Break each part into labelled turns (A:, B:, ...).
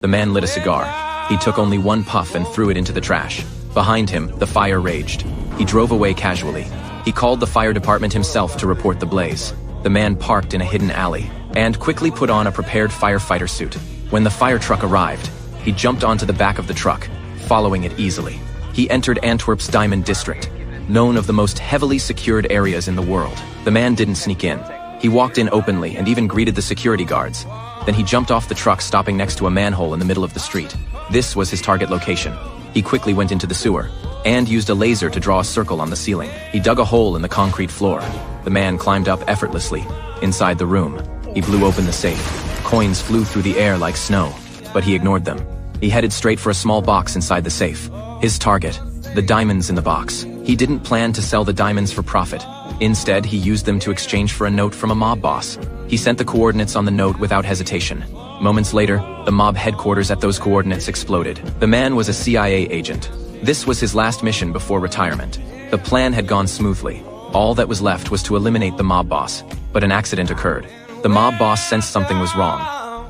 A: The man lit a cigar. He took only one puff and threw it into the trash. Behind him, the fire raged. He drove away casually. He called the fire department himself to report the blaze. The man parked in a hidden alley and quickly put on a prepared firefighter suit. When the fire truck arrived, he jumped onto the back of the truck, following it easily. He entered Antwerp's Diamond District, known of the most heavily secured areas in the world. The man didn't sneak in. He walked in openly and even greeted the security guards. Then he jumped off the truck, stopping next to a manhole in the middle of the street. This was his target location. He quickly went into the sewer and used a laser to draw a circle on the ceiling. He dug a hole in the concrete floor. The man climbed up effortlessly. Inside the room, he blew open the safe. Coins flew through the air like snow, but he ignored them. He headed straight for a small box inside the safe. His target, the diamonds in the box. He didn't plan to sell the diamonds for profit. Instead, he used them to exchange for a note from a mob boss. He sent the coordinates on the note without hesitation. Moments later, the mob headquarters at those coordinates exploded. The man was a CIA agent. This was his last mission before retirement. The plan had gone smoothly. All that was left was to eliminate the mob boss. But an accident occurred. The mob boss sensed something was wrong.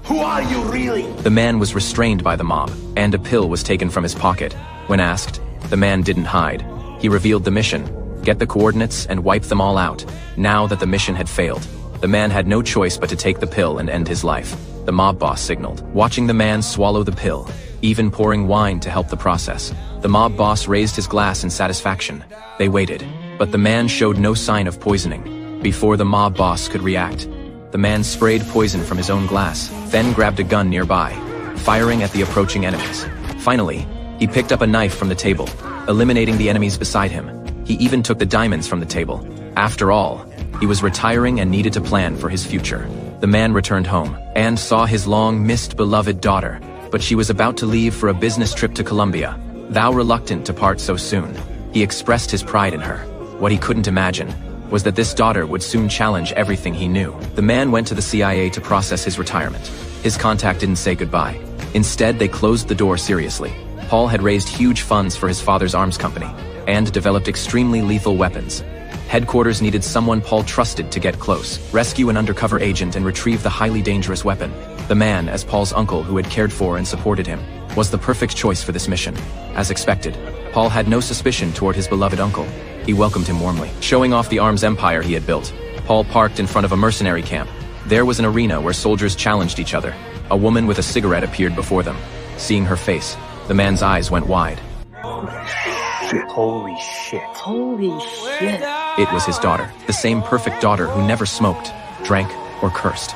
B: Who are you really?
A: The man was restrained by the mob, and a pill was taken from his pocket. When asked, the man didn't hide. He revealed the mission: get the coordinates and wipe them all out. Now that the mission had failed, the man had no choice but to take the pill and end his life. The mob boss signaled, watching the man swallow the pill, even pouring wine to help the process. The mob boss raised his glass in satisfaction. They waited, but the man showed no sign of poisoning. Before the mob boss could react, the man sprayed poison from his own glass, then grabbed a gun nearby, firing at the approaching enemies. Finally, he picked up a knife from the table, eliminating the enemies beside him. He even took the diamonds from the table. After all, he was retiring and needed to plan for his future. The man returned home and saw his long-missed beloved daughter, but she was about to leave for a business trip to Colombia. Though reluctant to part so soon, he expressed his pride in her. What he couldn't imagine was that this daughter would soon challenge everything he knew. The man went to the CIA to process his retirement. His contact didn't say goodbye. Instead, they closed the door seriously. Paul had raised huge funds for his father's arms company and developed extremely lethal weapons. Headquarters needed someone Paul trusted to get close, rescue an undercover agent, and retrieve the highly dangerous weapon. The man, as Paul's uncle who had cared for and supported him, was the perfect choice for this mission. As expected, Paul had no suspicion toward his beloved uncle. He welcomed him warmly, showing off the arms empire he had built. Paul parked in front of a mercenary camp. There was an arena where soldiers challenged each other. A woman with a cigarette appeared before them. Seeing her face, the man's eyes went wide.
B: Holy shit.
C: Holy shit.
A: It was his daughter, the same perfect daughter who never smoked, drank, or cursed.